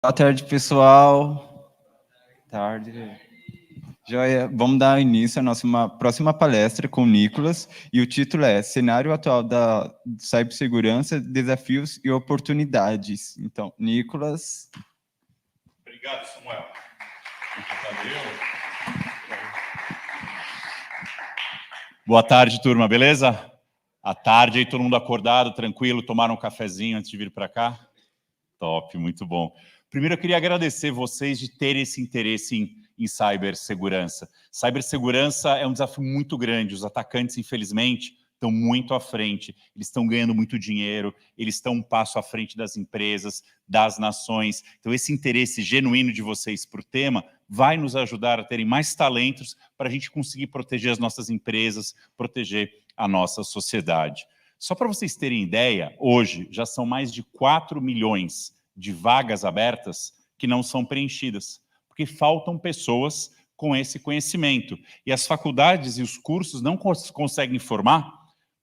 Boa tarde, pessoal. Boa tarde. Joia, vamos dar início à nossa próxima palestra com o Nicolas, e o título é Cenário Atual da Cibersegurança, Desafios e Oportunidades. Então, Nicolas. Obrigado, Samuel. Valeu. Boa tarde, turma, beleza? À tarde aí, todo mundo acordado, tranquilo, tomaram um cafezinho antes de vir para cá? Top, muito bom. Primeiro, eu queria agradecer vocês de terem esse interesse em cibersegurança. Cibersegurança é um desafio muito grande. Os atacantes, infelizmente, estão muito à frente. Eles estão ganhando muito dinheiro, eles estão um passo à frente das empresas, das nações. Então, esse interesse genuíno de vocês por tema vai nos ajudar a terem mais talentos para a gente conseguir proteger as nossas empresas, proteger a nossa sociedade. Só para vocês terem ideia, hoje já são mais de 4 milhões de vagas abertas que não são preenchidas, porque faltam pessoas com esse conhecimento. E as faculdades e os cursos não conseguem formar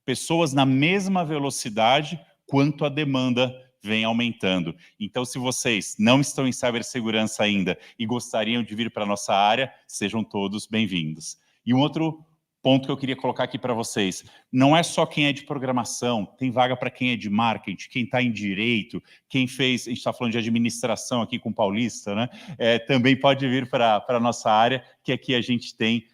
pessoas na mesma velocidade quanto a demanda vem aumentando. Então, se vocês não estão em cibersegurança ainda e gostariam de vir para a nossa área, sejam todos bem-vindos. E um outro ponto que eu queria colocar aqui para vocês, não é só quem é de programação, tem vaga para quem é de marketing, quem está em direito, quem fez, a gente está falando de administração aqui com o Paulista, né? Também pode vir para a nossa área, que aqui a gente tem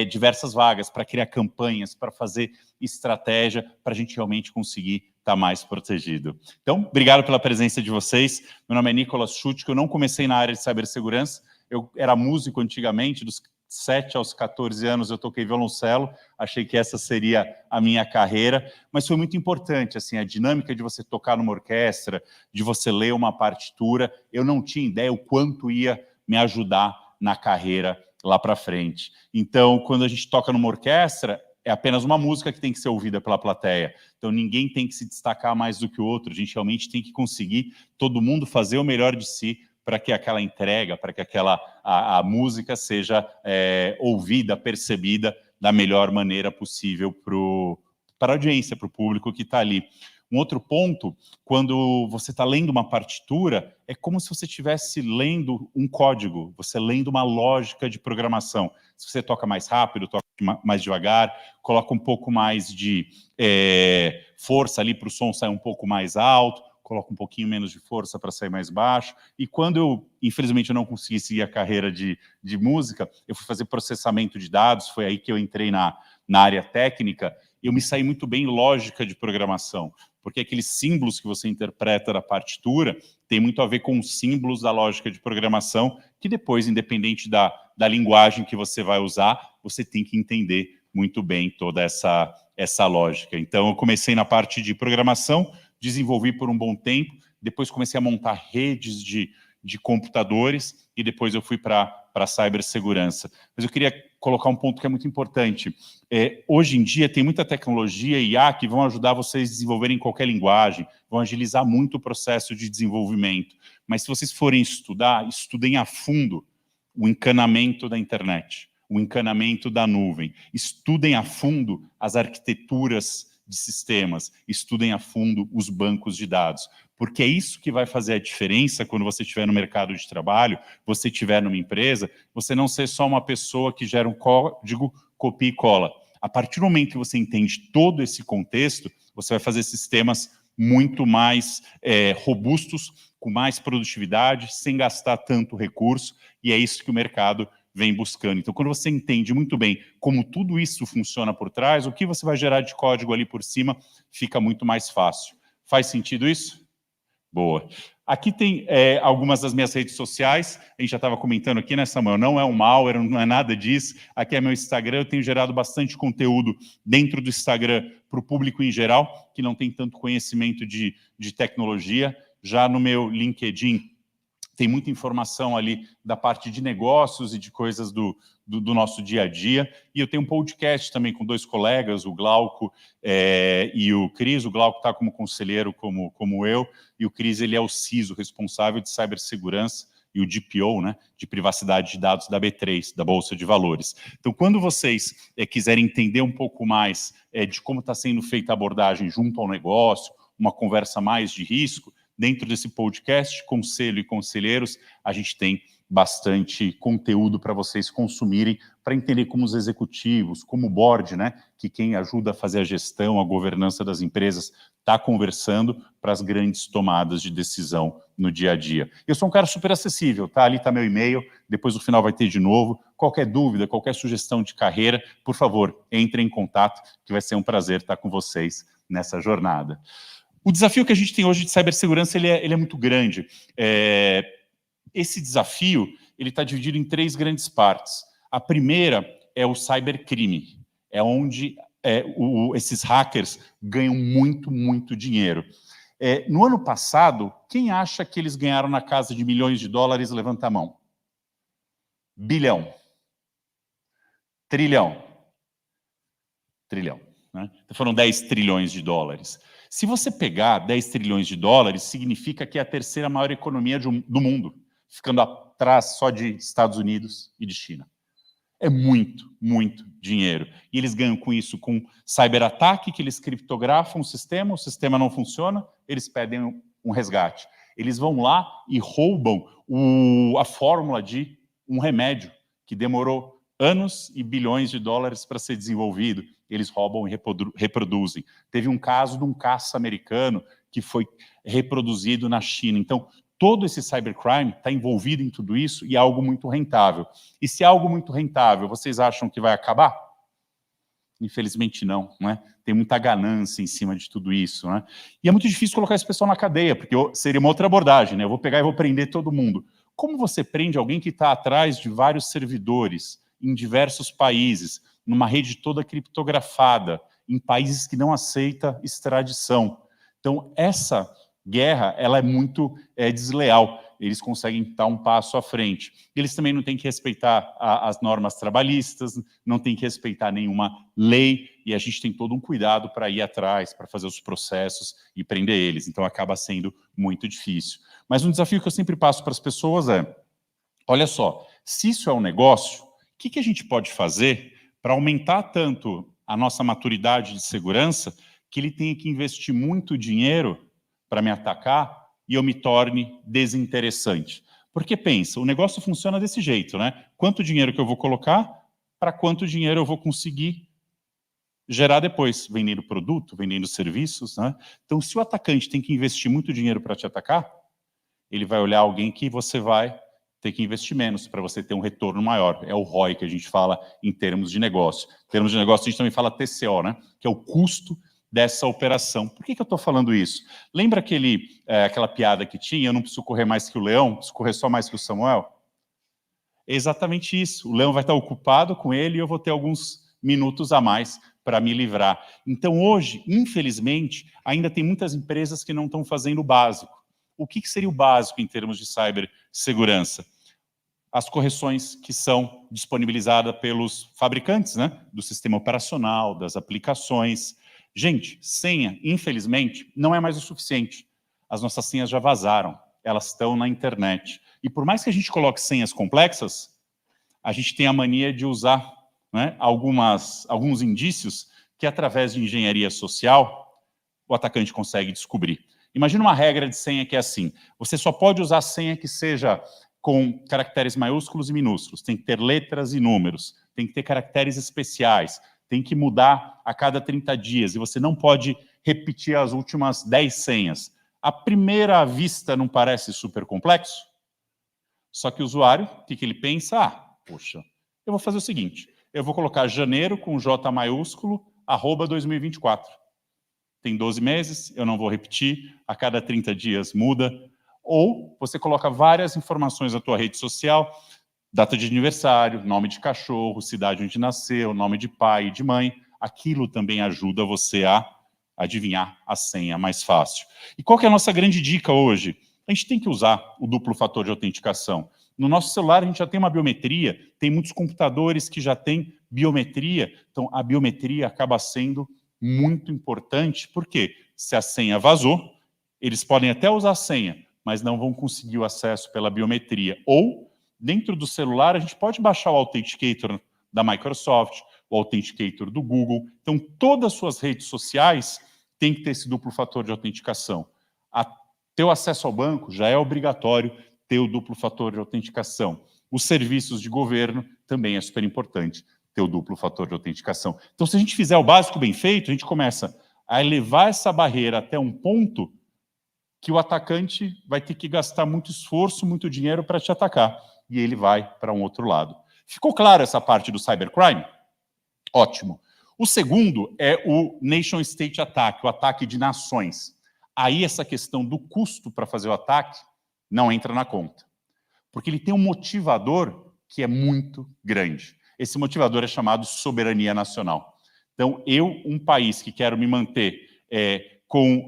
diversas vagas para criar campanhas, para fazer estratégia, para a gente realmente conseguir estar mais protegido. Então, obrigado pela presença de vocês. Meu nome é Nicolas Schutt, eu não comecei na área de cibersegurança, eu era músico antigamente, dos 7 aos 14 anos eu toquei violoncelo, achei que essa seria a minha carreira, mas foi muito importante, assim, a dinâmica de você tocar numa orquestra, de você ler uma partitura, eu não tinha ideia o quanto ia me ajudar na carreira lá para frente. Então, quando a gente toca numa orquestra, é apenas uma música que tem que ser ouvida pela plateia. Então, ninguém tem que se destacar mais do que o outro, a gente realmente tem que conseguir todo mundo fazer o melhor de si, para que aquela entrega, para que a música seja ouvida, percebida da melhor maneira possível para a audiência, para o público que está ali. Um outro ponto, quando você está lendo uma partitura, é como se você estivesse lendo um código, você lendo uma lógica de programação. Se você toca mais rápido, toca mais devagar, coloca um pouco mais de força ali para o som sair um pouco mais alto, coloca um pouquinho menos de força para sair mais baixo. E quando eu, infelizmente, eu não consegui seguir a carreira de música, eu fui fazer processamento de dados, foi aí que eu entrei na área técnica, e eu me saí muito bem em lógica de programação, porque aqueles símbolos que você interpreta da partitura tem muito a ver com os símbolos da lógica de programação, que depois, independente da linguagem que você vai usar, você tem que entender muito bem toda essa lógica. Então, eu comecei na parte de programação, desenvolvi por um bom tempo, depois comecei a montar redes de computadores e depois eu fui para a cibersegurança. Mas eu queria colocar um ponto que é muito importante. Hoje em dia tem muita tecnologia e IA que vão ajudar vocês a desenvolverem qualquer linguagem, vão agilizar muito o processo de desenvolvimento. Mas se vocês forem estudar, estudem a fundo o encanamento da internet, o encanamento da nuvem. Estudem a fundo as arquiteturas de sistemas, estudem a fundo os bancos de dados, porque é isso que vai fazer a diferença quando você estiver no mercado de trabalho, você estiver numa empresa, você não ser só uma pessoa que gera um código, copia e cola. A partir do momento que você entende todo esse contexto, você vai fazer sistemas muito mais robustos, com mais produtividade, sem gastar tanto recurso, e é isso que o mercado vem buscando. Então, quando você entende muito bem como tudo isso funciona por trás, o que você vai gerar de código ali por cima fica muito mais fácil. Faz sentido isso? Boa. Aqui tem algumas das minhas redes sociais, a gente já estava comentando aqui, né, Samuel? Não é um malware, não é nada disso. Aqui é meu Instagram, eu tenho gerado bastante conteúdo dentro do Instagram para o público em geral, que não tem tanto conhecimento de tecnologia. Já no meu LinkedIn, tem muita informação ali da parte de negócios e de coisas do nosso dia a dia. E eu tenho um podcast também com 2 colegas, o Glauco e o Cris. O Glauco está como conselheiro, como eu, e o Cris ele é o CISO, responsável de cibersegurança, e o DPO, né, de privacidade de dados da B3, da Bolsa de Valores. Então, quando vocês quiserem entender um pouco mais de como está sendo feita a abordagem junto ao negócio, uma conversa mais de risco, dentro desse podcast, conselho e conselheiros, a gente tem bastante conteúdo para vocês consumirem, para entender como os executivos, como o board, né, que quem ajuda a fazer a gestão, a governança das empresas, está conversando para as grandes tomadas de decisão no dia a dia. Eu sou um cara super acessível, tá? Ali está meu e-mail, depois no final vai ter de novo. Qualquer dúvida, qualquer sugestão de carreira, por favor, entre em contato, que vai ser um prazer estar com vocês nessa jornada. O desafio que a gente tem hoje de cibersegurança, ele é muito grande. Esse desafio ele está dividido em 3 grandes partes. A primeira é o cybercrime, é onde esses hackers ganham muito dinheiro. No ano passado, quem acha que eles ganharam na casa de milhões de dólares, levanta a mão. Bilhão. Trilhão. Trilhão. Né? Então foram 10 trilhões de dólares. Se você pegar 10 trilhões de dólares, significa que é a terceira maior economia do mundo, ficando atrás só de Estados Unidos e de China. É muito dinheiro. E eles ganham com isso, com cyberataque, que eles criptografam o sistema não funciona, eles pedem um resgate. Eles vão lá e roubam a fórmula de um remédio que demorou anos e bilhões de dólares para ser desenvolvido. Eles roubam e reproduzem. Teve um caso de um caça americano que foi reproduzido na China. Então, todo esse cybercrime está envolvido em tudo isso e é algo muito rentável. E se é algo muito rentável, vocês acham que vai acabar? Infelizmente não, né? Tem muita ganância em cima de tudo isso, né? E é muito difícil colocar esse pessoal na cadeia, porque seria uma outra abordagem, né? Eu vou pegar e vou prender todo mundo. Como você prende alguém que está atrás de vários servidores, em diversos países, numa rede toda criptografada, em países que não aceita extradição? Então, essa guerra, ela é muito desleal. Eles conseguem estar um passo à frente. Eles também não têm que respeitar as normas trabalhistas, não têm que respeitar nenhuma lei, e a gente tem todo um cuidado para ir atrás, para fazer os processos e prender eles. Então, acaba sendo muito difícil. Mas um desafio que eu sempre passo para as pessoas é, olha só, se isso é um negócio, o que a gente pode fazer para aumentar tanto a nossa maturidade de segurança que ele tenha que investir muito dinheiro para me atacar e eu me torne desinteressante? Porque pensa, o negócio funciona desse jeito, né? Quanto dinheiro que eu vou colocar, para quanto dinheiro eu vou conseguir gerar depois, vendendo produto, vendendo serviços, né? Então, se o atacante tem que investir muito dinheiro para te atacar, ele vai olhar alguém que você vai ter que investir menos para você ter um retorno maior. É o ROI que a gente fala em termos de negócio. Em termos de negócio, a gente também fala TCO, né? Que é o custo dessa operação. Por que eu estou falando isso? Lembra aquela piada que tinha, eu não preciso correr mais que o leão, preciso correr só mais que o Samuel? É exatamente isso. O leão vai estar ocupado com ele e eu vou ter alguns minutos a mais para me livrar. Então, hoje, infelizmente, ainda tem muitas empresas que não estão fazendo o básico. O que seria o básico em termos de cibersegurança? As correções que são disponibilizadas pelos fabricantes, né? Do sistema operacional, das aplicações. Gente, senha, infelizmente, não é mais o suficiente. As nossas senhas já vazaram, elas estão na internet. E por mais que a gente coloque senhas complexas, a gente tem a mania de usar, né, alguns indícios que, através de engenharia social, o atacante consegue descobrir. Imagina uma regra de senha que é assim, você só pode usar senha que seja com caracteres maiúsculos e minúsculos, tem que ter letras e números, tem que ter caracteres especiais, tem que mudar a cada 30 dias, e você não pode repetir as últimas 10 senhas. À primeira vista não parece super complexo? Só que o usuário, o que ele pensa? Poxa, eu vou fazer o seguinte, eu vou colocar janeiro com J maiúsculo, @2024. Tem 12 meses, eu não vou repetir, a cada 30 dias muda. Ou você coloca várias informações na tua rede social, data de aniversário, nome de cachorro, cidade onde nasceu, nome de pai e de mãe. Aquilo também ajuda você a adivinhar a senha mais fácil. E qual que é a nossa grande dica hoje? A gente tem que usar o duplo fator de autenticação. No nosso celular a gente já tem uma biometria, tem muitos computadores que já têm biometria, então a biometria acaba sendo muito importante, porque se a senha vazou, eles podem até usar a senha, mas não vão conseguir o acesso pela biometria. Ou, dentro do celular, a gente pode baixar o Authenticator da Microsoft, o Authenticator do Google. Então, todas as suas redes sociais têm que ter esse duplo fator de autenticação. Ter o acesso ao banco já é obrigatório ter o duplo fator de autenticação. Os serviços de governo também é super importante ter o duplo fator de autenticação. Então, se a gente fizer o básico bem feito, a gente começa a elevar essa barreira até um ponto que o atacante vai ter que gastar muito esforço, muito dinheiro para te atacar, e ele vai para um outro lado. Ficou claro essa parte do cybercrime? Ótimo. O segundo é o nation state attack, o ataque de nações. Aí essa questão do custo para fazer o ataque não entra na conta, porque ele tem um motivador que é muito grande. Esse motivador é chamado soberania nacional. Então, eu, um país que quero me manter com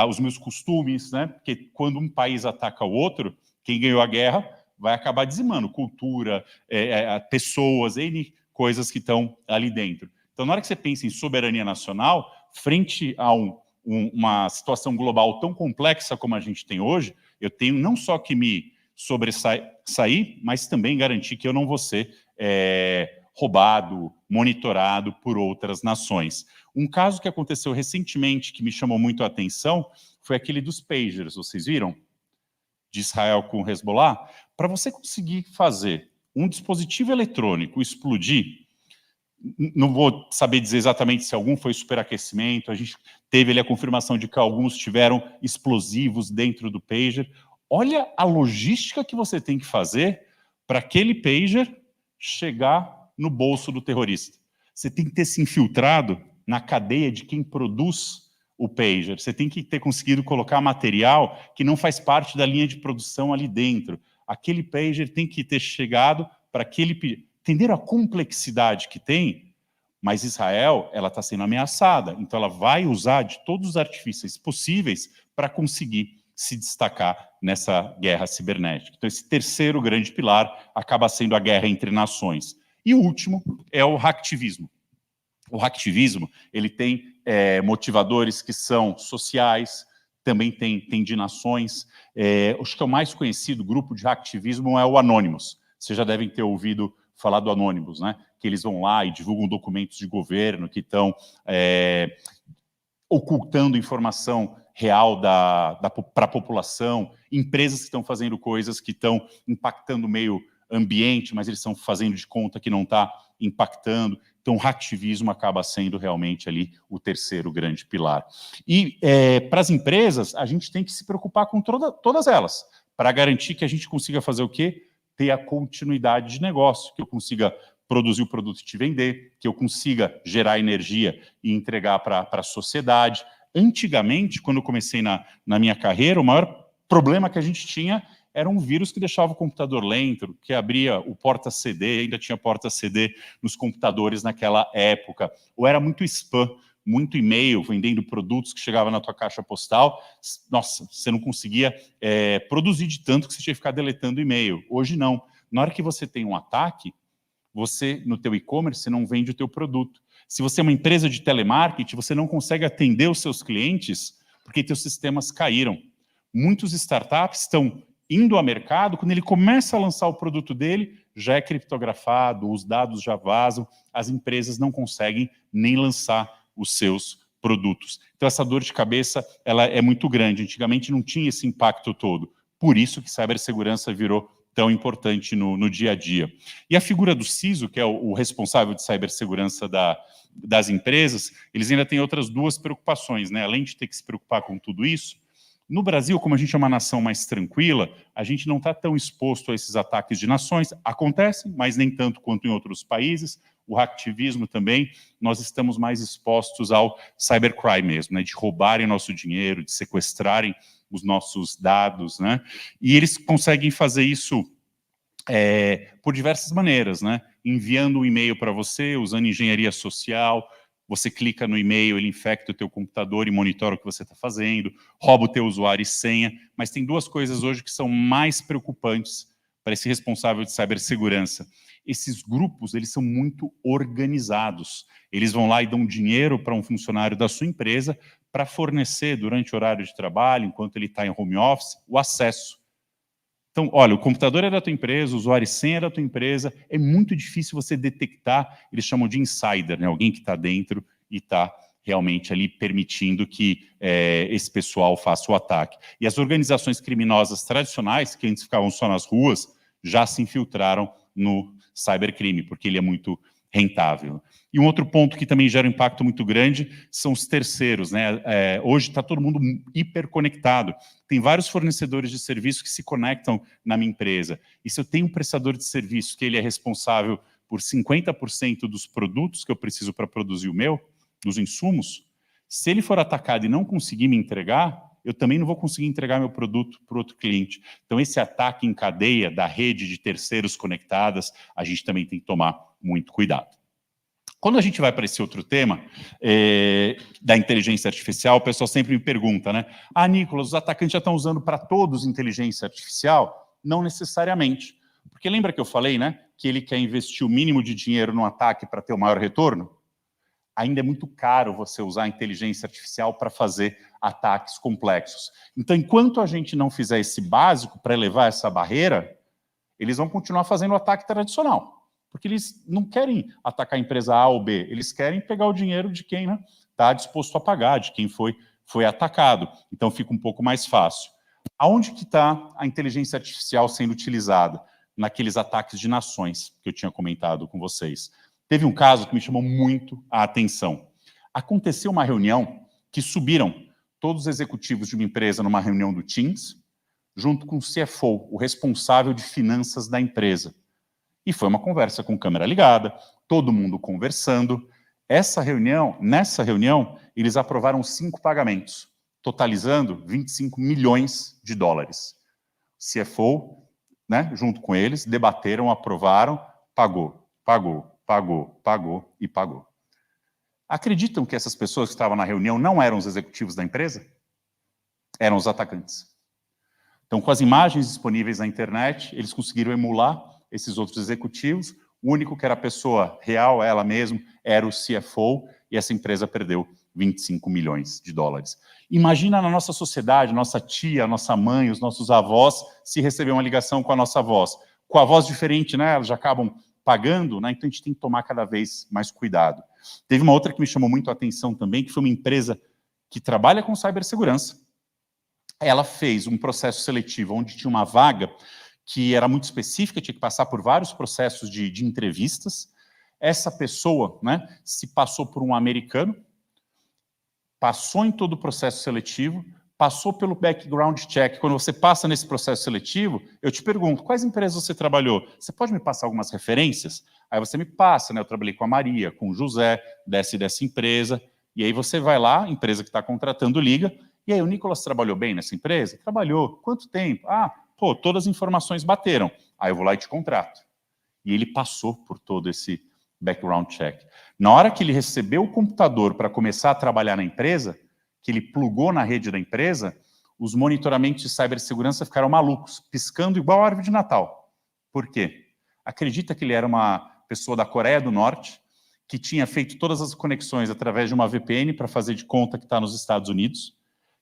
os meus costumes, né? Porque quando um país ataca o outro, quem ganhou a guerra vai acabar dizimando cultura, pessoas, N coisas que estão ali dentro. Então, na hora que você pensa em soberania nacional, frente a uma situação global tão complexa como a gente tem hoje, eu tenho não só que me sobressair, mas também garantir que eu não vou ser roubado, monitorado por outras nações. Um caso que aconteceu recentemente, que me chamou muito a atenção, foi aquele dos pagers, vocês viram? De Israel com o Hezbollah. Para você conseguir fazer um dispositivo eletrônico explodir, não vou saber dizer exatamente se algum foi superaquecimento, a gente teve ali a confirmação de que alguns tiveram explosivos dentro do pager. Olha a logística que você tem que fazer para aquele pager chegar no bolso do terrorista. Você tem que ter se infiltrado na cadeia de quem produz o pager. Você tem que ter conseguido colocar material que não faz parte da linha de produção ali dentro. Aquele pager tem que ter chegado para aquele... Entenderam a complexidade que tem? Mas Israel, ela está sendo ameaçada, então ela vai usar de todos os artifícios possíveis para conseguir se destacar nessa guerra cibernética. Então esse terceiro grande pilar acaba sendo a guerra entre nações. E o último é o hacktivismo. O hacktivismo, ele tem motivadores que são sociais, também tem de nações. Acho que é o mais conhecido grupo de hacktivismo é o Anonymous. Vocês já devem ter ouvido falar do Anonymous, né? Que eles vão lá e divulgam documentos de governo que estão ocultando informação real para a população, empresas que estão fazendo coisas que estão impactando o meio ambiente, mas eles estão fazendo de conta que não está impactando. Então, o hacktivismo acaba sendo realmente ali o terceiro grande pilar. E para as empresas, a gente tem que se preocupar com todas elas, para garantir que a gente consiga fazer o quê? Ter a continuidade de negócio, que eu consiga produzir o produto e te vender, que eu consiga gerar energia e entregar para a sociedade. Antigamente, quando eu comecei na minha carreira, o maior problema que a gente tinha era um vírus que deixava o computador lento, que abria o porta-CD, ainda tinha porta-CD nos computadores naquela época, ou era muito spam, muito e-mail, vendendo produtos que chegava na tua caixa postal. Nossa, você não conseguia produzir de tanto que você tinha que ficar deletando e-mail. Hoje não. Na hora que você tem um ataque, você, no teu e-commerce, não vende o teu produto. Se você é uma empresa de telemarketing, você não consegue atender os seus clientes porque teus sistemas caíram. Muitos startups estão indo ao mercado, quando ele começa a lançar o produto dele, já é criptografado, os dados já vazam, as empresas não conseguem nem lançar os seus produtos. Então essa dor de cabeça ela é muito grande. Antigamente não tinha esse impacto todo. Por isso que cibersegurança virou tão importante no dia a dia. E a figura do CISO, que é o responsável de cibersegurança das empresas, eles ainda têm outras duas preocupações, né? Além de ter que se preocupar com tudo isso, no Brasil, como a gente é uma nação mais tranquila, a gente não está tão exposto a esses ataques de nações. Acontecem, mas nem tanto quanto em outros países. O hacktivismo também, nós estamos mais expostos ao cybercrime mesmo, né? De roubarem nosso dinheiro, de sequestrarem os nossos dados, né? E eles conseguem fazer isso por diversas maneiras, né? Enviando um e-mail para você, usando engenharia social. Você clica no e-mail, ele infecta o teu computador e monitora o que você está fazendo, rouba o teu usuário e senha, mas tem duas coisas hoje que são mais preocupantes para esse responsável de cibersegurança. Esses grupos, eles são muito organizados. Eles vão lá e dão dinheiro para um funcionário da sua empresa para fornecer, durante o horário de trabalho, enquanto ele está em home office, o acesso. Então, olha, o computador é da tua empresa, o usuário e senha é da tua empresa, é muito difícil você detectar, eles chamam de insider, né? Alguém que está dentro e está realmente ali permitindo que esse pessoal faça o ataque. E as organizações criminosas tradicionais, que antes ficavam só nas ruas, já se infiltraram no cybercrime, porque ele é muito rentável. E um outro ponto que também gera um impacto muito grande são os terceiros, né? Hoje está todo mundo hiperconectado. Tem vários fornecedores de serviço que se conectam na minha empresa. E se eu tenho um prestador de serviço que ele é responsável por 50% dos produtos que eu preciso para produzir o meu, dos insumos, se ele for atacado e não conseguir me entregar, eu também não vou conseguir entregar meu produto para outro cliente. Então, esse ataque em cadeia da rede de terceiros conectadas, a gente também tem que tomar muito cuidado. Quando a gente vai para esse outro tema da inteligência artificial, o pessoal sempre me pergunta, né? Ah, Nicolas, os atacantes já estão usando para todos inteligência artificial? Não necessariamente. Porque lembra que eu falei, né? Que ele quer investir o mínimo de dinheiro no ataque para ter o maior retorno? Ainda é muito caro você usar a inteligência artificial para fazer ataques complexos. Então, enquanto a gente não fizer esse básico para elevar essa barreira, eles vão continuar fazendo o ataque tradicional. Porque eles não querem atacar a empresa A ou B, eles querem pegar o dinheiro de quem está disposto a pagar, de quem foi atacado. Então, fica um pouco mais fácil. Aonde que está a inteligência artificial sendo utilizada? Naqueles ataques de nações que eu tinha comentado com vocês. Teve um caso que me chamou muito a atenção. Aconteceu uma reunião que subiram todos os executivos de uma empresa numa reunião do Teams, junto com o CFO, o responsável de finanças da empresa. E foi uma conversa com câmera ligada, todo mundo conversando. Nessa reunião, eles aprovaram 5 pagamentos, totalizando 25 milhões de dólares. CFO, né, junto com eles, debateram, aprovaram, pagou. Acreditam que essas pessoas que estavam na reunião não eram os executivos da empresa? Eram os atacantes. Então, com as imagens disponíveis na internet, eles conseguiram emular esses outros executivos. O único que era a pessoa real, ela mesma, era o CFO, e essa empresa perdeu 25 milhões de dólares. Imagina na nossa sociedade, nossa tia, nossa mãe, os nossos avós, se receber uma ligação com a nossa voz. Com a voz diferente, né? Elas já acabam pagando, né? Então a gente tem que tomar cada vez mais cuidado. Teve uma outra que me chamou muito a atenção também, que foi uma empresa que trabalha com cibersegurança. Ela fez um processo seletivo onde tinha uma vaga que era muito específica, tinha que passar por vários processos de entrevistas. Essa pessoa, né, se passou por um americano, passou em todo o processo seletivo, passou pelo background check. Quando você passa nesse processo seletivo, eu te pergunto, quais empresas você trabalhou? Você pode me passar algumas referências? Aí você me passa, né? Eu trabalhei com a Maria, com o José, dessa empresa, e aí você vai lá, a empresa que está contratando liga, e aí o Nicolas trabalhou bem nessa empresa? Trabalhou. Quanto tempo? Ah, pô, todas as informações bateram. Aí eu vou lá e te contrato. E ele passou por todo esse background check. Na hora que ele recebeu o computador para começar a trabalhar na empresa, que ele plugou na rede da empresa, os monitoramentos de cibersegurança ficaram malucos, piscando igual a árvore de Natal. Por quê? Acredita que ele era uma pessoa da Coreia do Norte, que tinha feito todas as conexões através de uma VPN para fazer de conta que está nos Estados Unidos,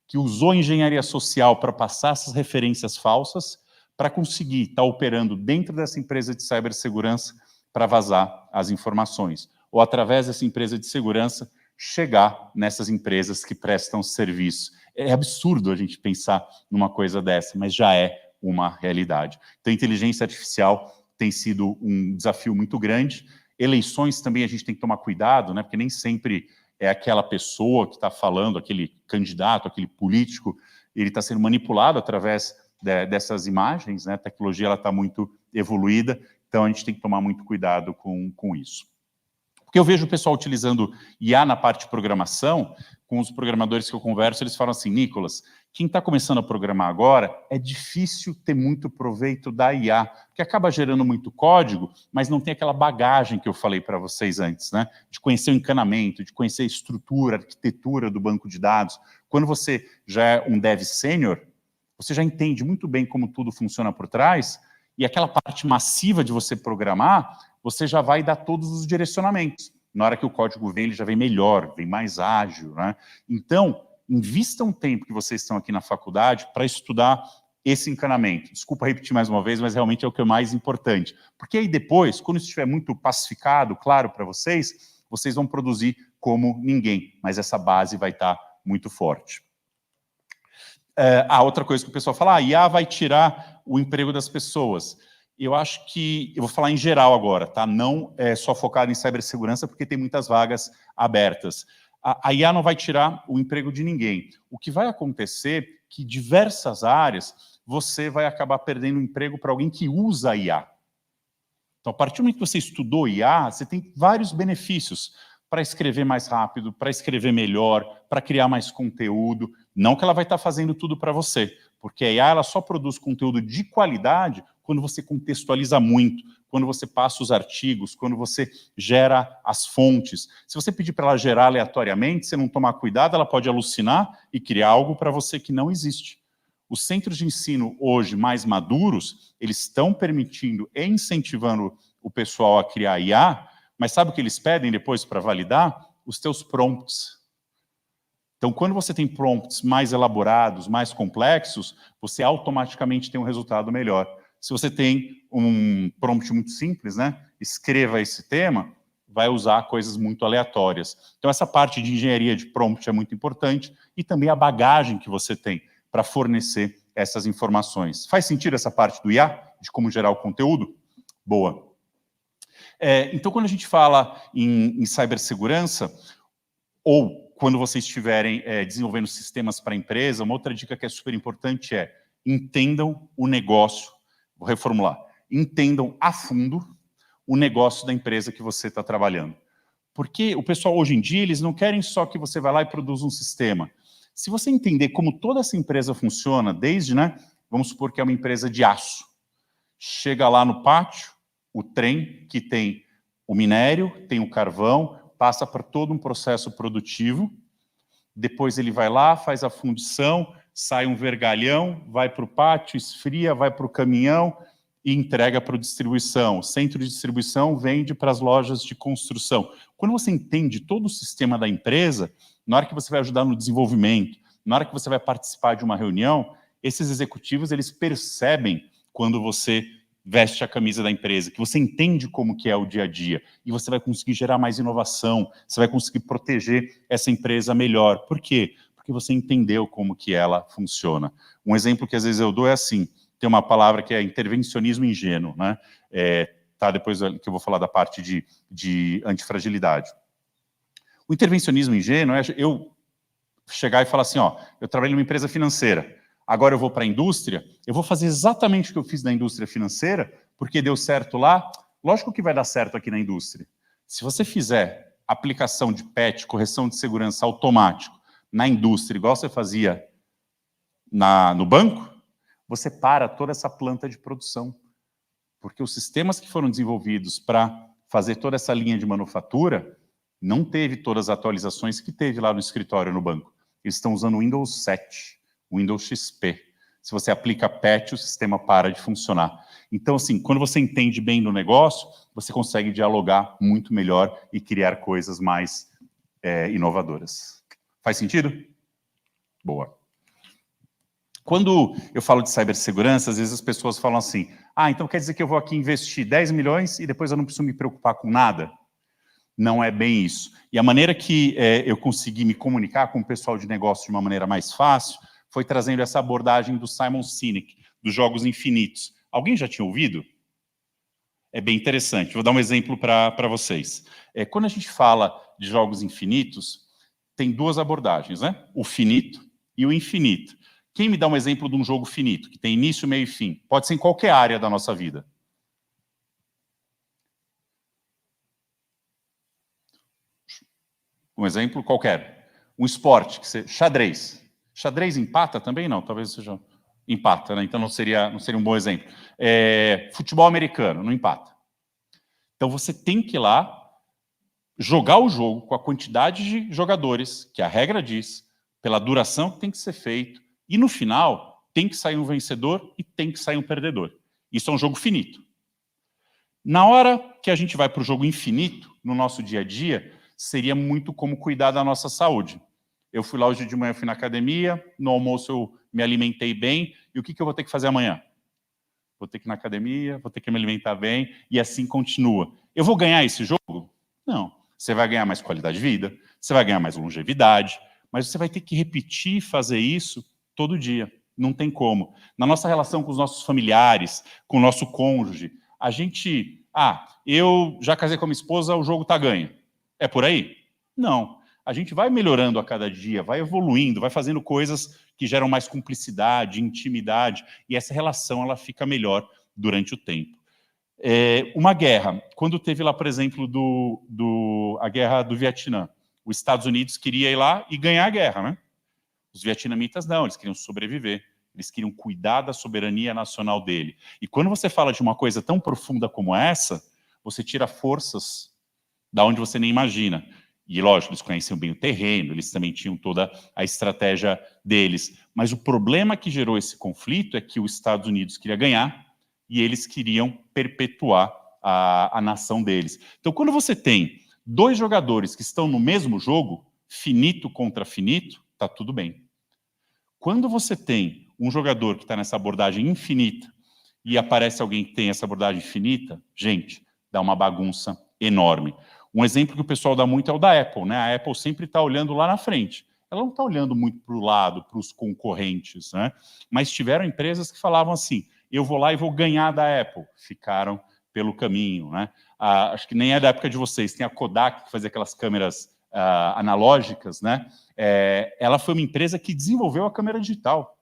que usou engenharia social para passar essas referências falsas, para conseguir estar operando dentro dessa empresa de cibersegurança para vazar as informações. Ou através dessa empresa de segurança, chegar nessas empresas que prestam serviço. É absurdo a gente pensar numa coisa dessa, mas já é uma realidade. Então, a inteligência artificial tem sido um desafio muito grande. Eleições também a gente tem que tomar cuidado, né? Porque nem sempre é aquela pessoa que está falando, aquele candidato, aquele político, ele está sendo manipulado através dessas imagens, né? A tecnologia está muito evoluída, então a gente tem que tomar muito cuidado com isso. Porque eu vejo o pessoal utilizando IA na parte de programação, com os programadores que eu converso, eles falam assim, Nicolas, quem está começando a programar agora, é difícil ter muito proveito da IA, porque acaba gerando muito código, mas não tem aquela bagagem que eu falei para vocês antes, né? De conhecer o encanamento, de conhecer a estrutura, a arquitetura do banco de dados. Quando você já é um dev sênior, você já entende muito bem como tudo funciona por trás, e aquela parte massiva de você programar, você já vai dar todos os direcionamentos. Na hora que o código vem, ele já vem melhor, vem mais ágil, né? Então, invista um tempo que vocês estão aqui na faculdade para estudar esse encanamento. Desculpa repetir mais uma vez, mas realmente é o que é mais importante. Porque aí depois, quando isso estiver muito pacificado, claro para vocês, vocês vão produzir como ninguém, mas essa base vai estar muito forte. A outra coisa que o pessoal fala, a IA vai tirar o emprego das pessoas. Eu acho que, eu vou falar em geral agora, tá? Não é só focado em cibersegurança, porque tem muitas vagas abertas. A IA não vai tirar o emprego de ninguém. O que vai acontecer é que diversas áreas você vai acabar perdendo o emprego para alguém que usa a IA. Então, a partir do momento que você estudou IA, você tem vários benefícios para escrever mais rápido, para escrever melhor, para criar mais conteúdo. Não que ela vai estar fazendo tudo para você, porque a IA ela só produz conteúdo de qualidade quando você contextualiza muito, quando você passa os artigos, quando você gera as fontes. Se você pedir para ela gerar aleatoriamente, se não tomar cuidado, ela pode alucinar e criar algo para você que não existe. Os centros de ensino hoje mais maduros, eles estão permitindo e incentivando o pessoal a criar IA, mas sabe o que eles pedem depois para validar? Os teus prompts. Então, quando você tem prompts mais elaborados, mais complexos, você automaticamente tem um resultado melhor. Se você tem um prompt muito simples, né? Escreva esse tema, vai usar coisas muito aleatórias. Então, essa parte de engenharia de prompt é muito importante e também a bagagem que você tem para fornecer essas informações. Faz sentido essa parte do IA, de como gerar o conteúdo? Boa. Então, quando a gente fala em cibersegurança, ou quando vocês estiverem desenvolvendo sistemas para a empresa, uma outra dica que é super importante é entendam o negócio. Vou reformular. Entendam a fundo o negócio da empresa que você está trabalhando. Porque o pessoal, hoje em dia, eles não querem só que você vá lá e produza um sistema. Se você entender como toda essa empresa funciona, desde, né, vamos supor que é uma empresa de aço. Chega lá no pátio, o trem que tem o minério, tem o carvão, passa por todo um processo produtivo, depois ele vai lá, faz a fundição, sai um vergalhão, vai para o pátio, esfria, vai para o caminhão e entrega para a distribuição. O centro de distribuição vende para as lojas de construção. Quando você entende todo o sistema da empresa, na hora que você vai ajudar no desenvolvimento, na hora que você vai participar de uma reunião, esses executivos, eles percebem quando você veste a camisa da empresa, que você entende como que é o dia a dia, e você vai conseguir gerar mais inovação, você vai conseguir proteger essa empresa melhor. Por quê? Porque você entendeu como que ela funciona. Um exemplo que às vezes eu dou é assim, tem uma palavra que é intervencionismo ingênuo, né? Tá, depois que eu vou falar da parte de antifragilidade. O intervencionismo ingênuo é eu chegar e falar assim, ó, eu trabalho numa empresa financeira, agora eu vou para a indústria, eu vou fazer exatamente o que eu fiz na indústria financeira, porque deu certo lá, lógico que vai dar certo aqui na indústria. Se você fizer aplicação de patch, correção de segurança automático, na indústria, igual você fazia no banco, você para toda essa planta de produção. Porque os sistemas que foram desenvolvidos para fazer toda essa linha de manufatura, não teve todas as atualizações que teve lá no escritório no banco. Eles estão usando o Windows 7, Windows XP. Se você aplica patch, o sistema para de funcionar. Então, assim, quando você entende bem do negócio, você consegue dialogar muito melhor e criar coisas mais inovadoras. Faz sentido? Boa. Quando eu falo de cibersegurança, às vezes as pessoas falam assim, então quer dizer que eu vou aqui investir 10 milhões e depois eu não preciso me preocupar com nada? Não é bem isso. E a maneira que eu consegui me comunicar com o pessoal de negócio de uma maneira mais fácil foi trazendo essa abordagem do Simon Sinek, dos jogos infinitos. Alguém já tinha ouvido? É bem interessante. Vou dar um exemplo para vocês. Quando a gente fala de jogos infinitos, tem duas abordagens, né? O finito e o infinito. Quem me dá um exemplo de um jogo finito, que tem início, meio e fim? Pode ser em qualquer área da nossa vida. Um exemplo qualquer. Um esporte, xadrez. Xadrez empata também? Não, talvez seja... Empata, né? Então não seria um bom exemplo. Futebol americano, não empata. Então você tem que ir lá jogar o jogo com a quantidade de jogadores, que a regra diz, pela duração que tem que ser feito, e no final tem que sair um vencedor e tem que sair um perdedor. Isso é um jogo finito. Na hora que a gente vai para o jogo infinito, no nosso dia a dia, seria muito como cuidar da nossa saúde. Eu fui lá hoje de manhã, fui na academia, no almoço eu me alimentei bem, e o que eu vou ter que fazer amanhã? Vou ter que ir na academia, vou ter que me alimentar bem, e assim continua. Eu vou ganhar esse jogo? Não. Você vai ganhar mais qualidade de vida, você vai ganhar mais longevidade, mas você vai ter que repetir e fazer isso todo dia. Não tem como. Na nossa relação com os nossos familiares, com o nosso cônjuge, a gente... eu já casei com a minha esposa, o jogo está ganho. É por aí? Não. A gente vai melhorando a cada dia, vai evoluindo, vai fazendo coisas que geram mais cumplicidade, intimidade, e essa relação ela fica melhor durante o tempo. Uma guerra, quando teve lá, por exemplo, a guerra do Vietnã, os Estados Unidos queria ir lá e ganhar a guerra, né? Os vietnamitas não, eles queriam sobreviver, eles queriam cuidar da soberania nacional dele. E quando você fala de uma coisa tão profunda como essa, você tira forças da onde você nem imagina. E, lógico, eles conheciam bem o terreno, eles também tinham toda a estratégia deles. Mas o problema que gerou esse conflito é que os Estados Unidos queria ganhar e eles queriam perpetuar a nação deles. Então, quando você tem dois jogadores que estão no mesmo jogo, finito contra finito, tá tudo bem. Quando você tem um jogador que está nessa abordagem infinita e aparece alguém que tem essa abordagem infinita, gente, dá uma bagunça enorme. Um exemplo que o pessoal dá muito é o da Apple, né? A Apple sempre está olhando lá na frente. Ela não está olhando muito para o lado, para os concorrentes, né? Mas tiveram empresas que falavam assim, eu vou lá e vou ganhar da Apple. Ficaram pelo caminho, né? Acho que nem é da época de vocês, tem a Kodak que fazia aquelas câmeras analógicas, né? Ela foi uma empresa que desenvolveu a câmera digital.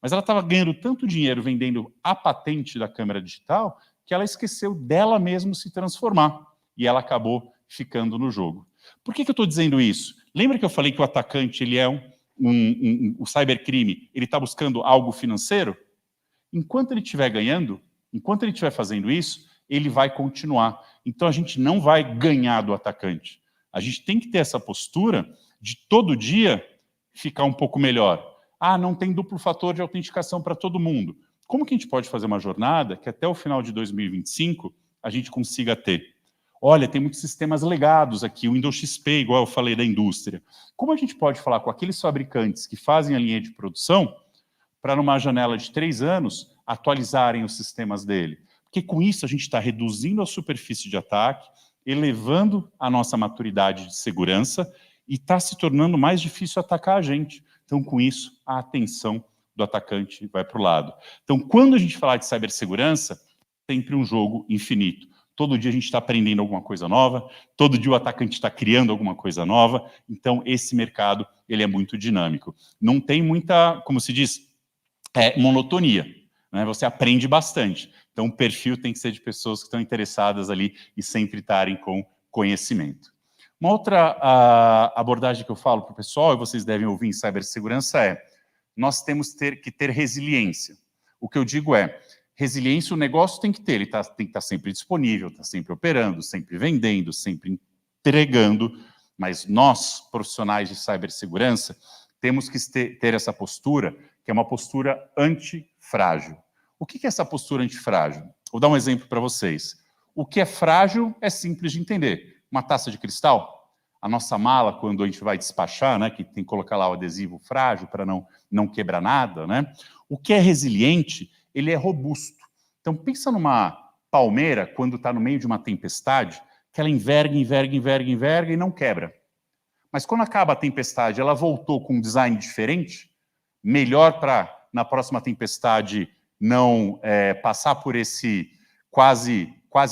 Mas ela estava ganhando tanto dinheiro vendendo a patente da câmera digital que ela esqueceu dela mesma se transformar. E ela acabou ficando no jogo. Por que eu estou dizendo isso? Lembra que eu falei que o atacante ele é o cybercrime, ele está buscando algo financeiro? Enquanto ele estiver ganhando, enquanto ele estiver fazendo isso, ele vai continuar. Então a gente não vai ganhar do atacante. A gente tem que ter essa postura de todo dia ficar um pouco melhor. Não tem duplo fator de autenticação para todo mundo. Como que a gente pode fazer uma jornada que até o final de 2025 a gente consiga ter? Olha, tem muitos sistemas legados aqui, o Windows XP, igual eu falei da indústria. Como a gente pode falar com aqueles fabricantes que fazem a linha de produção para, numa janela de 3 anos, atualizarem os sistemas dele? Porque com isso a gente está reduzindo a superfície de ataque, elevando a nossa maturidade de segurança e está se tornando mais difícil atacar a gente. Então, com isso, a atenção do atacante vai para o lado. Então, quando a gente falar de cibersegurança, sempre um jogo infinito. Todo dia a gente está aprendendo alguma coisa nova, todo dia o atacante está criando alguma coisa nova, então esse mercado ele é muito dinâmico. Não tem muita, como se diz, monotonia, né? Você aprende bastante. Então o perfil tem que ser de pessoas que estão interessadas ali e sempre estarem com conhecimento. Uma outra abordagem que eu falo para o pessoal, e vocês devem ouvir em cibersegurança, nós temos que ter resiliência. O que eu digo resiliência o negócio tem que ter, ele tem que estar sempre disponível, está sempre operando, sempre vendendo, sempre entregando, mas nós, profissionais de cibersegurança, temos que ter essa postura, que é uma postura antifrágil. O que é essa postura antifrágil? Vou dar um exemplo para vocês. O que é frágil é simples de entender. Uma taça de cristal, a nossa mala, quando a gente vai despachar, né, que tem que colocar lá o adesivo frágil para não quebrar nada, né? O que é resiliente, ele é robusto. Então, pensa numa palmeira, quando está no meio de uma tempestade, que ela enverga e não quebra. Mas quando acaba a tempestade, ela voltou com um design diferente, melhor para, na próxima tempestade, não passar por esse quase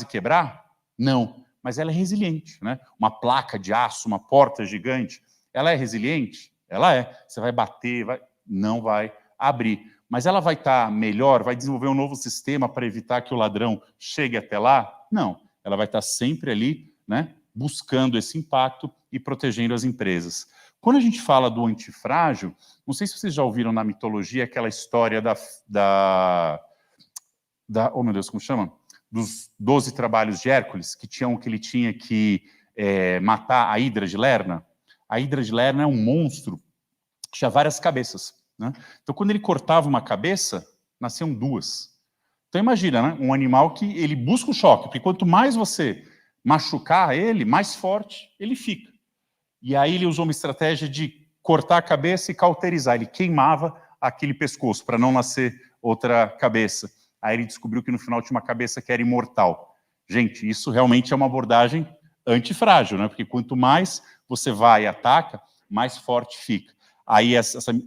quebrar? Não, mas ela é resiliente, né? Uma placa de aço, uma porta gigante, ela é resiliente? Ela é. Você vai bater, não vai abrir. Mas ela vai estar melhor, vai desenvolver um novo sistema para evitar que o ladrão chegue até lá? Não, ela vai estar sempre ali, né, buscando esse impacto e protegendo as empresas. Quando a gente fala do antifrágil, não sei se vocês já ouviram na mitologia aquela história oh meu Deus, como chama? Dos 12 trabalhos de Hércules, que ele tinha que matar a Hidra de Lerna. A Hidra de Lerna é um monstro que tinha várias cabeças, né? Então, quando ele cortava uma cabeça, nasciam 2. Então, imagina, né? Um animal que ele busca o choque, porque quanto mais você machucar ele, mais forte ele fica. E aí ele usou uma estratégia de cortar a cabeça e cauterizar. Ele queimava aquele pescoço para não nascer outra cabeça. Aí ele descobriu que no final tinha uma cabeça que era imortal. Gente, isso realmente é uma abordagem antifrágil, né? Porque quanto mais você vai e ataca, mais forte fica. Aí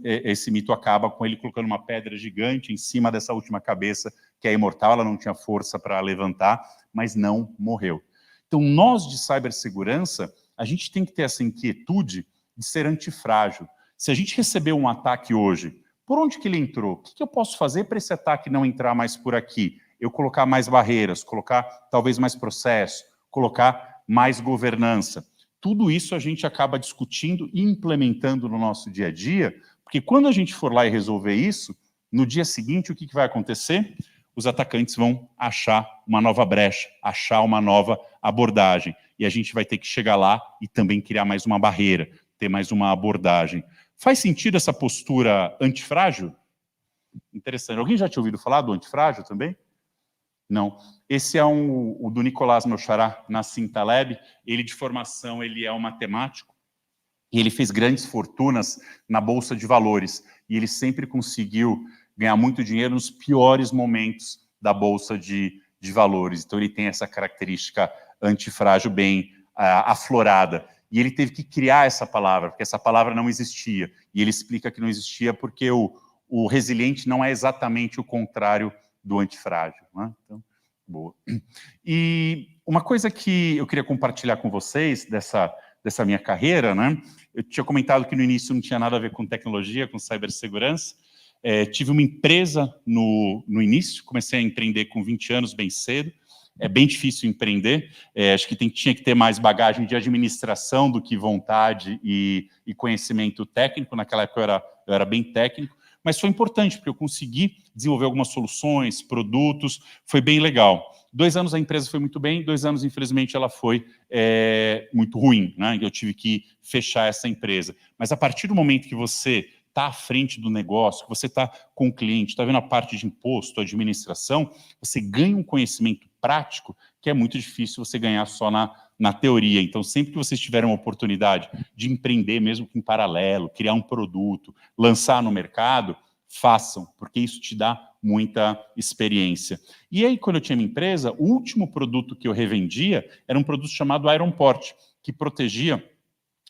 esse mito acaba com ele colocando uma pedra gigante em cima dessa última cabeça, que é imortal, ela não tinha força para levantar, mas não morreu. Então, nós de cibersegurança, a gente tem que ter essa inquietude de ser antifrágil. Se a gente receber um ataque hoje, por onde que ele entrou? O que eu posso fazer para esse ataque não entrar mais por aqui? Eu colocar mais barreiras, colocar talvez mais processo, colocar mais governança. Tudo isso a gente acaba discutindo e implementando no nosso dia a dia, porque quando a gente for lá e resolver isso, no dia seguinte, o que vai acontecer? Os atacantes vão achar uma nova brecha, achar uma nova abordagem. E a gente vai ter que chegar lá e também criar mais uma barreira, ter mais uma abordagem. Faz sentido essa postura antifrágil? Interessante. Alguém já tinha ouvido falar do antifrágil também? Não. Esse é o do Nicolás, meu xará, Nassim Taleb. Ele, de formação, ele é um matemático. E ele fez grandes fortunas na Bolsa de Valores. E ele sempre conseguiu ganhar muito dinheiro nos piores momentos da Bolsa de Valores. Então, ele tem essa característica antifrágil bem aflorada. E ele teve que criar essa palavra, porque essa palavra não existia. E ele explica que não existia porque o resiliente não é exatamente o contrário do antifrágil. Né? Então, boa. E uma coisa que eu queria compartilhar com vocês dessa minha carreira, né? Eu tinha comentado que no início não tinha nada a ver com tecnologia, com cibersegurança. Tive uma empresa no início, comecei a empreender com 20 anos, bem cedo. É bem difícil empreender, acho que tinha que ter mais bagagem de administração do que vontade e conhecimento técnico. Naquela época eu era bem técnico, mas foi importante, porque eu consegui desenvolver algumas soluções, produtos, foi bem legal. 2 anos a empresa foi muito bem, 2 anos, infelizmente, ela foi muito ruim, né? Eu tive que fechar essa empresa. Mas a partir do momento que você está à frente do negócio, que você está com o cliente, está vendo a parte de imposto, administração, você ganha um conhecimento prático que é muito difícil você ganhar só na teoria. Então, sempre que vocês tiverem uma oportunidade de empreender, mesmo que em paralelo, criar um produto, lançar no mercado, façam, porque isso te dá muita experiência. E aí, quando eu tinha minha empresa, o último produto que eu revendia era um produto chamado Ironport, que protegia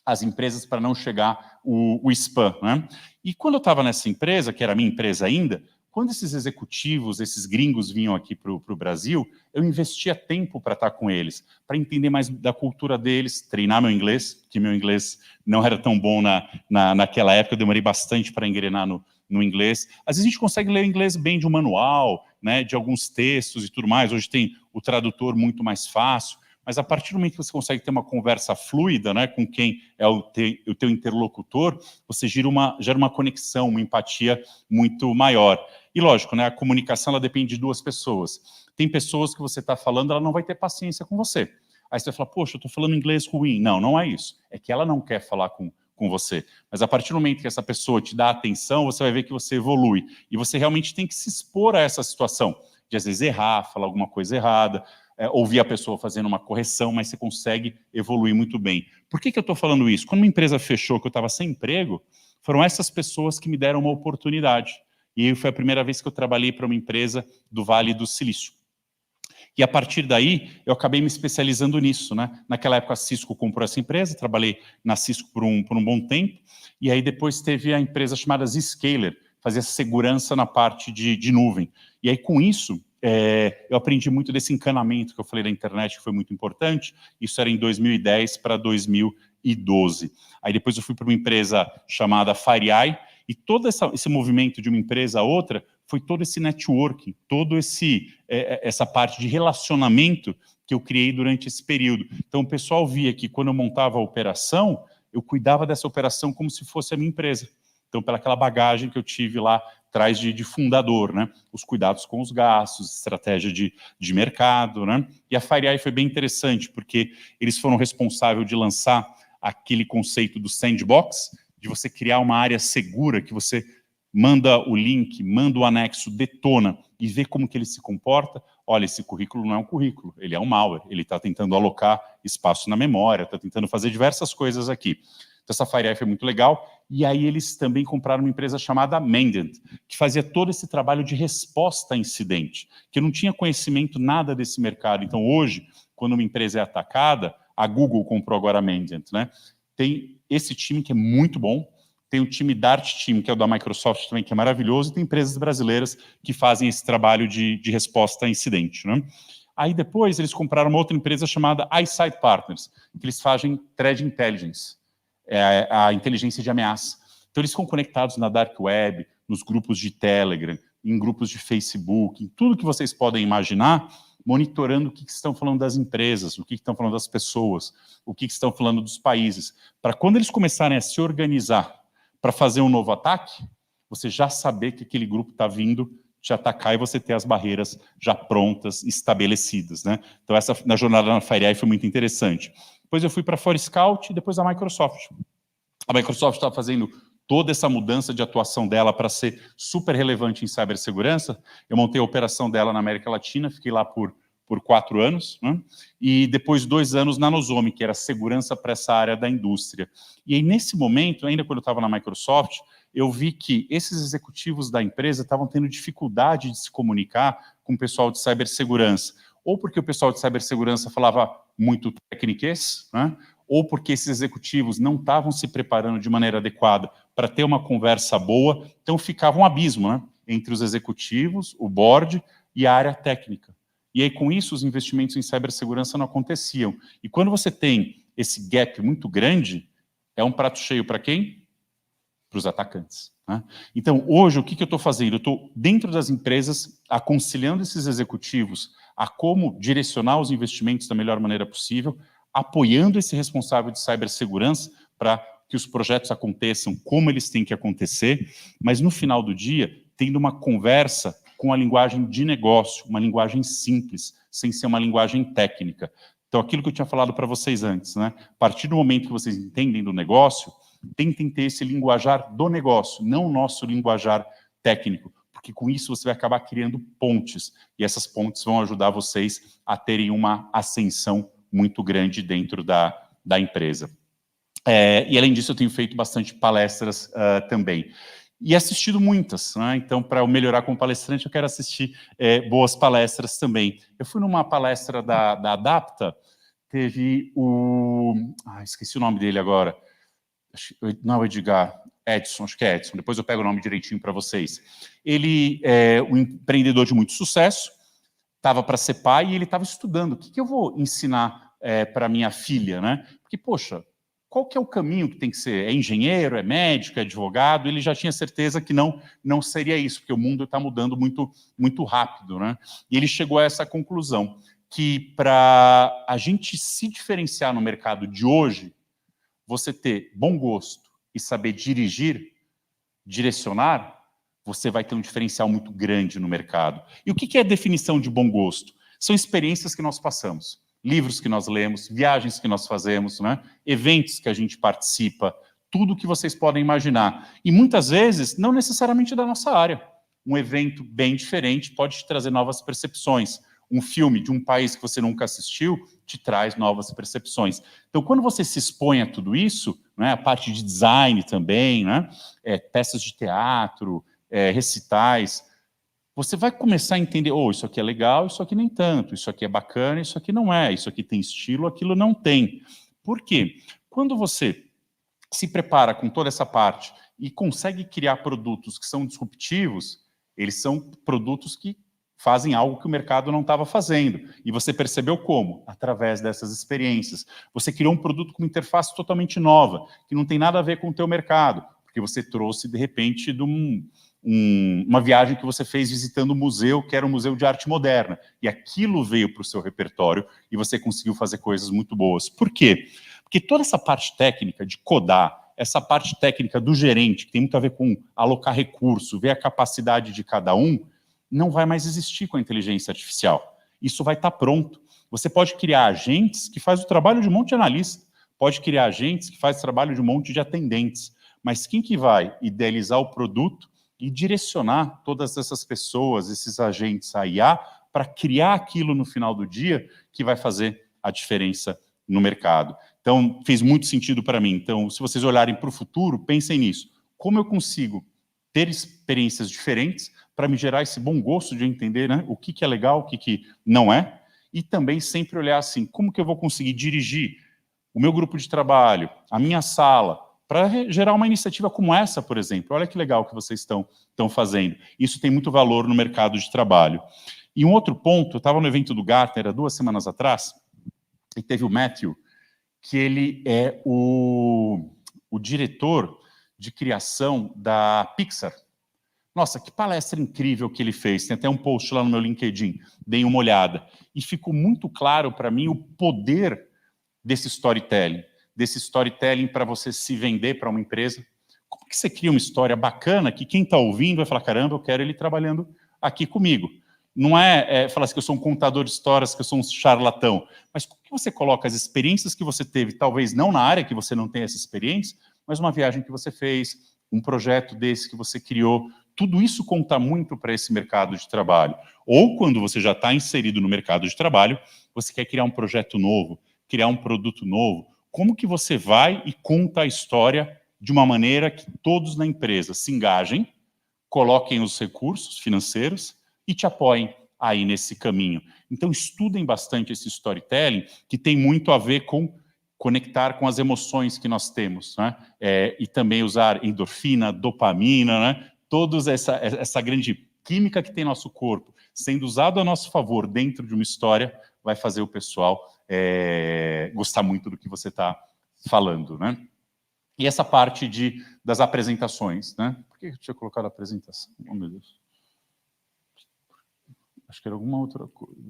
as empresas para não chegar o spam. Né? E quando eu estava nessa empresa, que era a minha empresa ainda, quando esses executivos, esses gringos vinham aqui para o Brasil, eu investia tempo para estar com eles, para entender mais da cultura deles, treinar meu inglês, que meu inglês não era tão bom naquela época, eu demorei bastante para engrenar no inglês. Às vezes a gente consegue ler o inglês bem de um manual, né, de alguns textos e tudo mais, hoje tem o tradutor muito mais fácil, mas a partir do momento que você consegue ter uma conversa fluida, né, com quem é o teu interlocutor, você gera uma conexão, uma empatia muito maior. E lógico, né, a comunicação ela depende de 2 pessoas. Tem pessoas que você está falando, ela não vai ter paciência com você. Aí você vai falar, poxa, eu estou falando inglês ruim. Não, não é isso. É que ela não quer falar com você. Mas a partir do momento que essa pessoa te dá atenção, você vai ver que você evolui. E você realmente tem que se expor a essa situação, de às vezes errar, falar alguma coisa errada, ouvir a pessoa fazendo uma correção, mas você consegue evoluir muito bem. Por que eu estou falando isso? Quando uma empresa fechou, que eu estava sem emprego, foram essas pessoas que me deram uma oportunidade. E foi a primeira vez que eu trabalhei para uma empresa do Vale do Silício. E a partir daí, eu acabei me especializando nisso, né? Naquela época, a Cisco comprou essa empresa, trabalhei na Cisco por um bom tempo, e aí depois teve a empresa chamada Zscaler, fazia segurança na parte de nuvem. E aí, com isso, eu aprendi muito desse encanamento que eu falei da internet, que foi muito importante. Isso era em 2010 para 2012. Aí depois eu fui para uma empresa chamada FireEye, e todo esse movimento de uma empresa a outra foi todo esse networking, todo essa parte de relacionamento que eu criei durante esse período. Então o pessoal via que quando eu montava a operação, eu cuidava dessa operação como se fosse a minha empresa. Então, pelaquela bagagem que eu tive lá atrás de fundador, né? Os cuidados com os gastos, estratégia de mercado, né? E a FireEye foi bem interessante, porque eles foram responsáveis de lançar aquele conceito do sandbox, de você criar uma área segura, que você manda o link, manda o anexo, detona e vê como que ele se comporta. Olha, esse currículo não é um currículo, ele é um malware, ele está tentando alocar espaço na memória, está tentando fazer diversas coisas aqui. Então, essa FireEye foi muito legal. E aí eles também compraram uma empresa chamada Mendent, que fazia todo esse trabalho de resposta a incidente, que eu não tinha conhecimento nada desse mercado. Então, hoje, quando uma empresa é atacada, A Google comprou agora a Mandiant, né? Tem esse time que é muito bom, tem o time Dart Team, que é o da Microsoft também, que é maravilhoso, e tem empresas brasileiras que fazem esse trabalho de resposta a incidente, né? Aí depois eles compraram uma outra empresa chamada Eyesight Partners, que eles fazem Threat Intelligence, a inteligência de ameaça. Então eles ficam conectados na Dark Web, nos grupos de Telegram, em grupos de Facebook, em tudo que vocês podem imaginar, monitorando o que estão falando das empresas, o que estão falando das pessoas, o que estão falando dos países, para quando eles começarem a se organizar para fazer um novo ataque, você já saber que aquele grupo está vindo te atacar e você ter as barreiras já prontas, estabelecidas, né? Então essa na jornada na FireEye foi muito interessante. Depois eu fui para a Forescout e depois a Microsoft. A Microsoft estava fazendo toda essa mudança de atuação dela para ser super relevante em cibersegurança. Eu montei a operação dela na América Latina, fiquei lá por 4 anos, né? E depois 2 anos na Nozomi, que era segurança para essa área da indústria. E aí, nesse momento, ainda quando eu estava na Microsoft, eu vi que esses executivos da empresa estavam tendo dificuldade de se comunicar com o pessoal de cibersegurança, ou porque o pessoal de cibersegurança falava muito tecniquez, né? Ou porque esses executivos não estavam se preparando de maneira adequada para ter uma conversa boa, então ficava um abismo, né, entre os executivos, o board e a área técnica. E aí, com isso, os investimentos em cibersegurança não aconteciam. E quando você tem esse gap muito grande, é um prato cheio para quem? Para os atacantes, né? Então, hoje, o que eu estou fazendo? Eu estou, dentro das empresas, aconselhando esses executivos a como direcionar os investimentos da melhor maneira possível, apoiando esse responsável de cibersegurança para que os projetos aconteçam como eles têm que acontecer, mas no final do dia, tendo uma conversa com a linguagem de negócio, uma linguagem simples, sem ser uma linguagem técnica. Então, aquilo que eu tinha falado para vocês antes, né? A partir do momento que vocês entendem do negócio, tentem ter esse linguajar do negócio, não o nosso linguajar técnico, porque com isso você vai acabar criando pontes, e essas pontes vão ajudar vocês a terem uma ascensão muito grande dentro da empresa. E além disso, eu tenho feito bastante palestras também. E assistido muitas, né? Então, para eu melhorar como palestrante, eu quero assistir boas palestras também. Eu fui numa palestra da Adapta, teve o... esqueci o nome dele agora. Não, Edgar, Edson, acho que é Edson, depois eu pego o nome direitinho para vocês. Ele é um empreendedor de muito sucesso, estava para ser pai e ele estava estudando. O que eu vou ensinar para minha filha, né? Porque, poxa, qual que é o caminho que tem que ser? É engenheiro, é médico, é advogado? Ele já tinha certeza que não seria isso, porque o mundo está mudando muito, muito rápido, né? E ele chegou a essa conclusão, que para a gente se diferenciar no mercado de hoje, você ter bom gosto e saber dirigir, direcionar, você vai ter um diferencial muito grande no mercado. E o que é a definição de bom gosto? São experiências que nós passamos, livros que nós lemos, viagens que nós fazemos, né? Eventos que a gente participa, tudo que vocês podem imaginar. E muitas vezes, não necessariamente da nossa área. Um evento bem diferente pode te trazer novas percepções. Um filme de um país que você nunca assistiu te traz novas percepções. Então, quando você se expõe a tudo isso, né, a parte de design também, né, peças de teatro, recitais, você vai começar a entender, isso aqui é legal, isso aqui nem tanto, isso aqui é bacana, isso aqui não é, isso aqui tem estilo, aquilo não tem. Por quê? Quando você se prepara com toda essa parte e consegue criar produtos que são disruptivos, eles são produtos que fazem algo que o mercado não estava fazendo. E você percebeu como? Através dessas experiências. Você criou um produto com uma interface totalmente nova, que não tem nada a ver com o teu mercado, porque você trouxe, de repente, de uma viagem que você fez visitando um museu, que era um museu de arte moderna, e aquilo veio para o seu repertório e você conseguiu fazer coisas muito boas. Por quê? Porque toda essa parte técnica de codar, essa parte técnica do gerente, que tem muito a ver com alocar recurso, ver a capacidade de cada um, não vai mais existir com a inteligência artificial. Isso vai estar pronto. Você pode criar agentes que fazem o trabalho de um monte de analista, pode criar agentes que fazem o trabalho de um monte de atendentes, mas quem que vai idealizar o produto e direcionar todas essas pessoas, esses agentes a IA, para criar aquilo no final do dia que vai fazer a diferença no mercado. Então, fez muito sentido para mim. Então, se vocês olharem para o futuro, pensem nisso. Como eu consigo ter experiências diferentes para me gerar esse bom gosto de entender, né, o que é legal, o que não é, e também sempre olhar assim, como que eu vou conseguir dirigir o meu grupo de trabalho, a minha sala, para gerar uma iniciativa como essa, por exemplo. Olha que legal que vocês estão fazendo. Isso tem muito valor no mercado de trabalho. E um outro ponto, eu estava no evento do Gartner há 2 semanas atrás, e teve o Matthew, que ele é o diretor de criação da Pixar. Nossa, que palestra incrível que ele fez. Tem até um post lá no meu LinkedIn. Deem uma olhada. E ficou muito claro para mim o poder desse storytelling para você se vender para uma empresa. Como que você cria uma história bacana que quem está ouvindo vai falar, caramba, eu quero ele trabalhando aqui comigo. Não é falar assim que eu sou um contador de histórias, que eu sou um charlatão, mas como que você coloca as experiências que você teve, talvez não na área que você não tem essa experiência, mas uma viagem que você fez, um projeto desse que você criou, tudo isso conta muito para esse mercado de trabalho. Ou quando você já está inserido no mercado de trabalho, você quer criar um projeto novo, criar um produto novo, como que você vai e conta a história de uma maneira que todos na empresa se engajem, coloquem os recursos financeiros e te apoiem aí nesse caminho. Então, estudem bastante esse storytelling, que tem muito a ver com conectar com as emoções que nós temos, né? E também usar endorfina, dopamina, né? Toda essa grande química que tem nosso corpo, sendo usado a nosso favor dentro de uma história, vai fazer o pessoal gostar muito do que você está falando, né? E essa parte das apresentações, né? Por que eu tinha colocado a apresentação? Oh, meu Deus. Acho que era alguma outra coisa.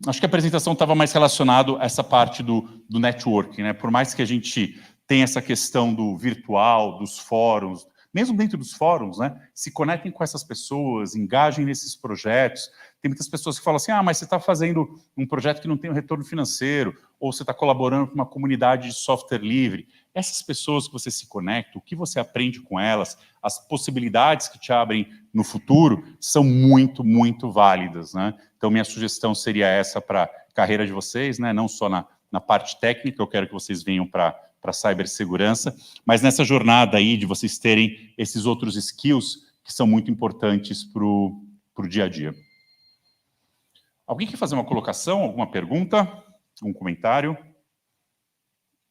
Acho que a apresentação estava mais relacionada a essa parte do networking, né? Por mais que a gente tenha essa questão do virtual, dos fóruns, mesmo dentro dos fóruns, né? Se conectem com essas pessoas, engajem nesses projetos. Tem muitas pessoas que falam assim, mas você está fazendo um projeto que não tem um retorno financeiro, ou você está colaborando com uma comunidade de software livre. Essas pessoas que você se conecta, o que você aprende com elas, as possibilidades que te abrem no futuro, são muito, muito válidas, né? Então, minha sugestão seria essa para a carreira de vocês, né? Não só na parte técnica, eu quero que vocês venham para cibersegurança, mas nessa jornada aí de vocês terem esses outros skills que são muito importantes para o dia a dia. Alguém quer fazer uma colocação, alguma pergunta, algum comentário?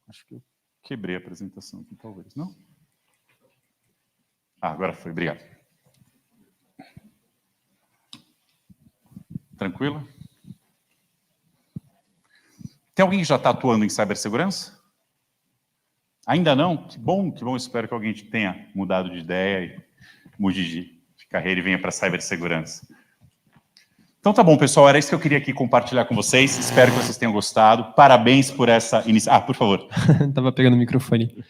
Acho que eu quebrei a apresentação aqui, talvez, não? Agora foi, obrigado. Tranquilo? Tem alguém que já está atuando em cibersegurança? Ainda não? Que bom, espero que alguém tenha mudado de ideia e mude de carreira e venha para a cibersegurança. Então tá bom, pessoal, era isso que eu queria aqui compartilhar com vocês, espero que vocês tenham gostado, parabéns por essa iniciativa. Por favor. Estava pegando o microfone.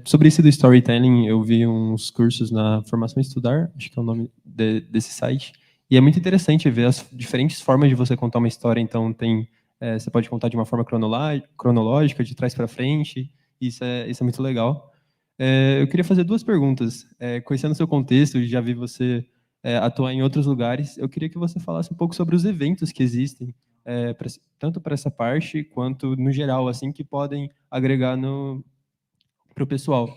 Sobre isso do storytelling, eu vi uns cursos na Formação Estudar, acho que é o nome desse site, e é muito interessante ver as diferentes formas de você contar uma história. Então você pode contar de uma forma cronológica, de trás para frente. Isso é muito legal. Eu queria fazer 2 perguntas. Conhecendo o seu contexto, já vi você atuar em outros lugares. Eu queria que você falasse um pouco sobre os eventos que existem, tanto para essa parte, quanto no geral, assim, que podem agregar para o pessoal.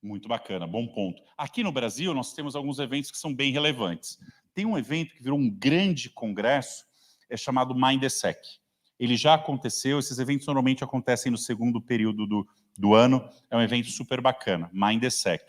Muito bacana, bom ponto. Aqui no Brasil, nós temos alguns eventos que são bem relevantes. Tem um evento que virou um grande congresso, chamado Mindsec. Ele já aconteceu, esses eventos normalmente acontecem no segundo período do ano, é um evento super bacana, Mindsec.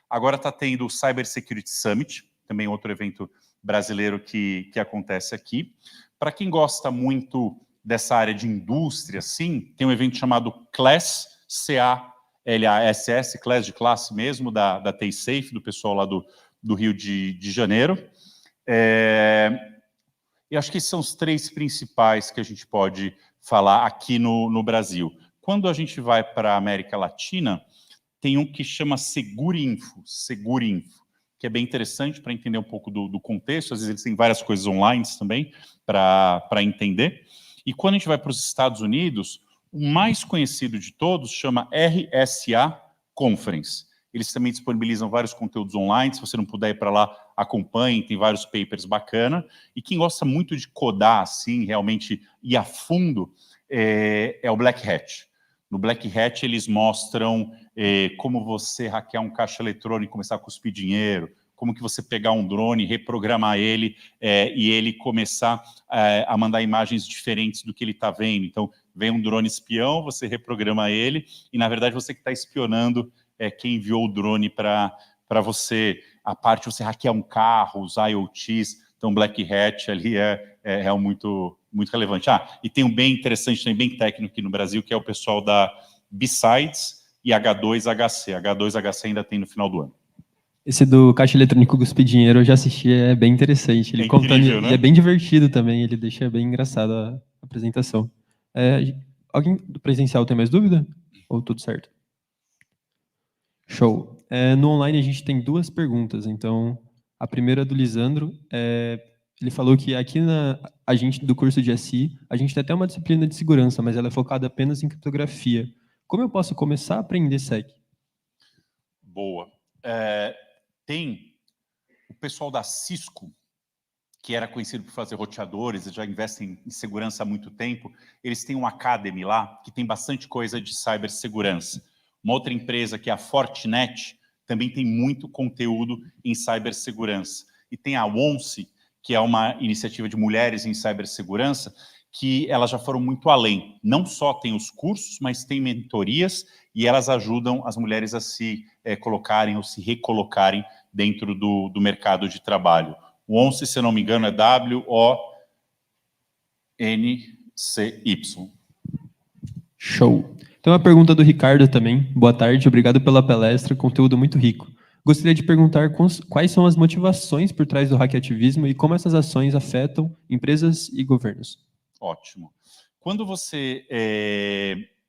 Agora está tendo o Cyber Security Summit, também outro evento brasileiro que acontece aqui. Para quem gosta muito dessa área de indústria, sim, tem um evento chamado CLASS, C-A-L-A-S-S, CLASS de classe mesmo, da TaySafe, do pessoal lá do Rio de Janeiro. E acho que esses são os 3 principais que a gente pode falar aqui no Brasil. Quando a gente vai para a América Latina, tem um que chama Segurinfo, que é bem interessante para entender um pouco do contexto. Às vezes eles têm várias coisas online também para entender. E quando a gente vai para os Estados Unidos, o mais conhecido de todos chama RSA Conference. Eles também disponibilizam vários conteúdos online. Se você não puder ir para lá, acompanhe, tem vários papers bacana. E quem gosta muito de codar, assim, realmente ir a fundo, é o Black Hat. No Black Hat, eles mostram como você hackear um caixa eletrônico e começar a cuspir dinheiro, como que você pegar um drone, reprogramar ele e ele começar a mandar imagens diferentes do que ele está vendo. Então, vem um drone espião, você reprograma ele e, na verdade, você que está espionando quem enviou o drone para você. A parte de você hackear um carro, os IoTs, então Black Hat ali é muito, muito relevante. E tem um bem interessante, também bem técnico aqui no Brasil, que é o pessoal da B-Sides e H2HC. H2HC ainda tem no final do ano. Esse do caixa eletrônico cuspir dinheiro eu já assisti, é bem interessante. Ele contando, incrível, né? E é bem divertido também, ele deixa bem engraçado a apresentação. Alguém do presencial tem mais dúvida? Ou tudo certo? Show. No online a gente tem 2 perguntas, então a primeira é do Lisandro. Ele falou que aqui a gente do curso de SI, a gente tem até uma disciplina de segurança, mas ela é focada apenas em criptografia. Como eu posso começar a aprender SEC? Boa. Tem o pessoal da Cisco, que era conhecido por fazer roteadores, já investem em segurança há muito tempo. Eles têm um Academy lá, que tem bastante coisa de cibersegurança. Uma outra empresa, que é a Fortinet, também tem muito conteúdo em cibersegurança. E tem a ONCE, que é uma iniciativa de mulheres em cibersegurança, que elas já foram muito além. Não só tem os cursos, mas tem mentorias, e elas ajudam as mulheres a se colocarem ou se recolocarem dentro do mercado de trabalho. O ONCE, se eu não me engano, é WONCY. Show. Então, a pergunta do Ricardo também. Boa tarde, obrigado pela palestra, conteúdo muito rico. Gostaria de perguntar quais são as motivações por trás do hackativismo e como essas ações afetam empresas e governos. Ótimo. Quando você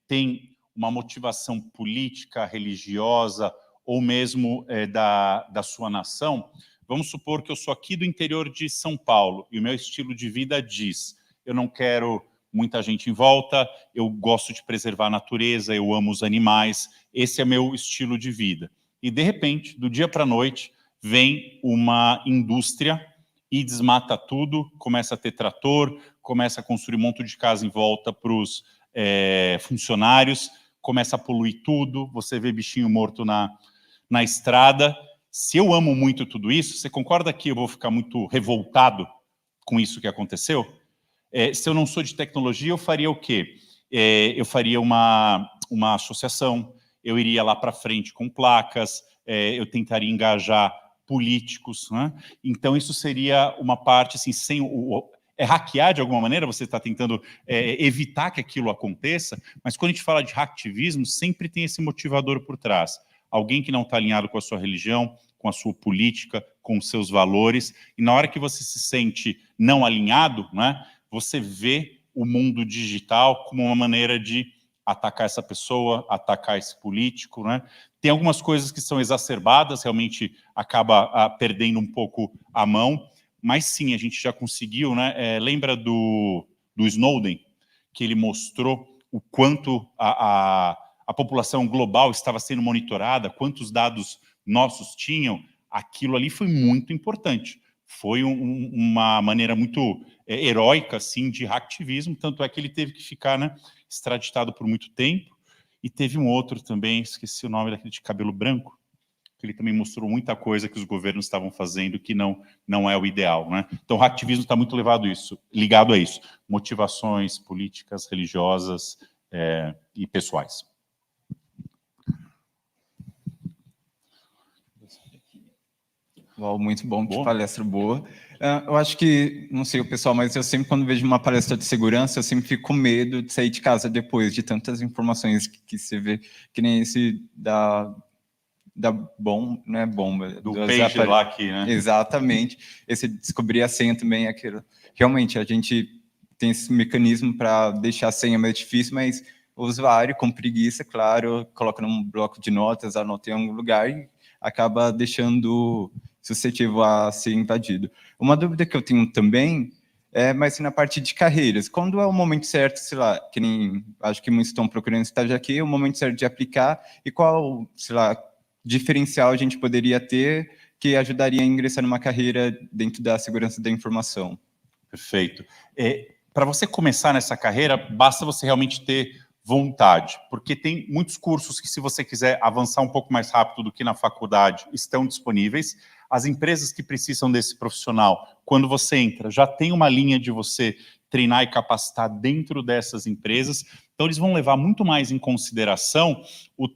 tem uma motivação política, religiosa, ou mesmo da sua nação, vamos supor que eu sou aqui do interior de São Paulo e o meu estilo de vida diz, eu não quero muita gente em volta, eu gosto de preservar a natureza, eu amo os animais, esse é meu estilo de vida. E, de repente, do dia para a noite, vem uma indústria e desmata tudo, começa a ter trator, começa a construir um monte de casa em volta para os funcionários, começa a poluir tudo, você vê bichinho morto na estrada. Se eu amo muito tudo isso, você concorda que eu vou ficar muito revoltado com isso que aconteceu? Se eu não sou de tecnologia, eu faria o quê? Eu faria uma associação, eu iria lá para frente com placas, eu tentaria engajar políticos, né? Então isso seria uma parte assim, sem hackear de alguma maneira, você está tentando evitar que aquilo aconteça, mas quando a gente fala de hacktivismo, sempre tem esse motivador por trás. Alguém que não está alinhado com a sua religião, com a sua política, com os seus valores, e na hora que você se sente não alinhado, né, você vê o mundo digital como uma maneira de atacar essa pessoa, atacar esse político, né? Tem algumas coisas que são exacerbadas, realmente acaba perdendo um pouco a mão, mas sim, a gente já conseguiu, né? Lembra do Snowden, que ele mostrou o quanto a população global estava sendo monitorada, quantos dados nossos tinham? Aquilo ali foi muito importante. Foi uma maneira muito heróica, assim, de hacktivismo, tanto é que ele teve que ficar, né, extraditado por muito tempo. E teve um outro também, esqueci o nome daquele de cabelo branco, que ele também mostrou muita coisa que os governos estavam fazendo que não é o ideal, né? Então, o hacktivismo está muito ligado a isso. Motivações políticas, religiosas e pessoais. Muito bom, que palestra boa. Eu acho que, não sei o pessoal, mas eu sempre, quando vejo uma palestra de segurança, eu sempre fico com medo de sair de casa depois, de tantas informações que você vê, que nem esse da bomba, não é bomba. Do pager lá aqui, né? Exatamente. Esse descobrir a senha também, aquilo. Realmente, a gente tem esse mecanismo para deixar a senha mais difícil, mas o usuário, com preguiça, claro, coloca num bloco de notas, anota em algum lugar e acaba deixando suscetível a ser invadido. Uma dúvida que eu tenho também mas na parte de carreiras, quando é o momento certo, sei lá, que nem acho que muitos estão procurando estágio aqui, é o momento certo de aplicar e qual, sei lá, diferencial a gente poderia ter que ajudaria a ingressar numa carreira dentro da segurança da informação? Perfeito. Para você começar nessa carreira, basta você realmente ter vontade, porque tem muitos cursos que, se você quiser avançar um pouco mais rápido do que na faculdade, estão disponíveis. As empresas que precisam desse profissional, quando você entra, já tem uma linha de você treinar e capacitar dentro dessas empresas. Então, eles vão levar muito mais em consideração o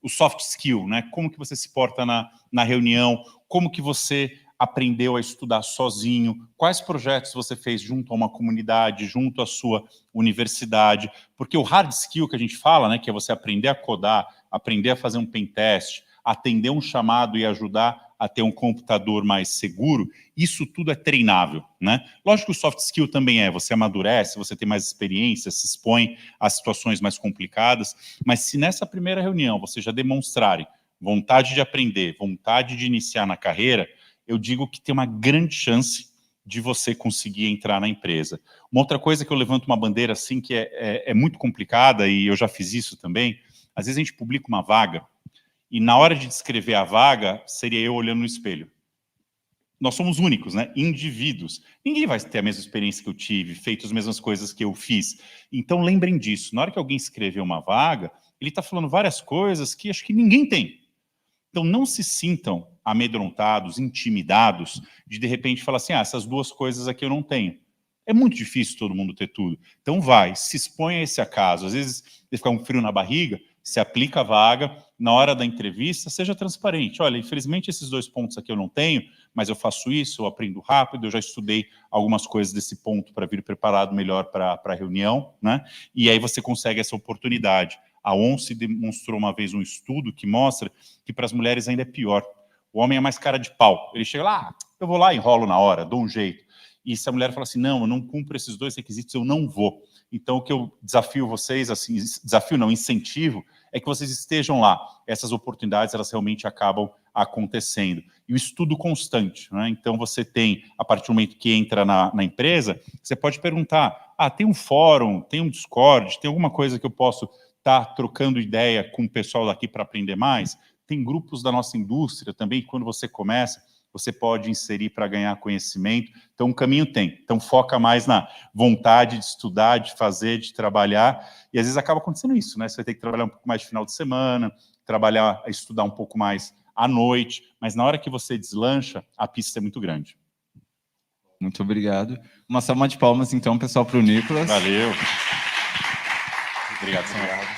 soft skill, né? Como que você se porta na reunião, como que você aprendeu a estudar sozinho, quais projetos você fez junto a uma comunidade, junto à sua universidade, porque o hard skill que a gente fala, né, que é você aprender a codar, aprender a fazer um pen test, atender um chamado e ajudar a ter um computador mais seguro, isso tudo é treinável, né? Lógico que o soft skill também você amadurece, você tem mais experiência, se expõe a situações mais complicadas, mas se nessa primeira reunião você já demonstrarem vontade de aprender, vontade de iniciar na carreira, eu digo que tem uma grande chance de você conseguir entrar na empresa. Uma outra coisa que eu levanto uma bandeira assim, que é muito complicada, e eu já fiz isso também, às vezes a gente publica uma vaga, e na hora de descrever a vaga, seria eu olhando no espelho. Nós somos únicos, né? Indivíduos. Ninguém vai ter a mesma experiência que eu tive, feito as mesmas coisas que eu fiz. Então lembrem disso, na hora que alguém escrever uma vaga, ele está falando várias coisas que acho que ninguém tem. Então, não se sintam amedrontados, intimidados, de repente falar assim, essas duas coisas aqui eu não tenho. É muito difícil todo mundo ter tudo. Então, se expõe a esse acaso. Às vezes, fica um frio na barriga, se aplica a vaga, na hora da entrevista, seja transparente. Olha, infelizmente, esses 2 pontos aqui eu não tenho, mas eu faço isso, eu aprendo rápido, eu já estudei algumas coisas desse ponto para vir preparado melhor para a reunião, né? E aí você consegue essa oportunidade. A ONCE demonstrou uma vez um estudo que mostra que para as mulheres ainda é pior. O homem é mais cara de pau. Ele chega lá, eu vou lá, enrolo na hora, dou um jeito. E se a mulher fala assim, não, eu não cumpro esses 2 requisitos, eu não vou. Então, o que eu desafio vocês, assim, desafio não, incentivo, é que vocês estejam lá. Essas oportunidades, elas realmente acabam acontecendo. E o estudo constante, né? Então, você tem, a partir do momento que entra na empresa, você pode perguntar, tem um fórum, tem um Discord, tem alguma coisa que eu posso trocando ideia com o pessoal daqui para aprender mais? Tem grupos da nossa indústria também, que quando você começa, você pode inserir para ganhar conhecimento. Então, um caminho tem. Então, foca mais na vontade de estudar, de fazer, de trabalhar. E, às vezes, acaba acontecendo isso, né? Você vai ter que trabalhar um pouco mais de final de semana, estudar um pouco mais à noite. Mas, na hora que você deslancha, a pista é muito grande. Muito obrigado. Uma salva de palmas, então, pessoal, para o Nicolas. Valeu. Obrigado, senhor.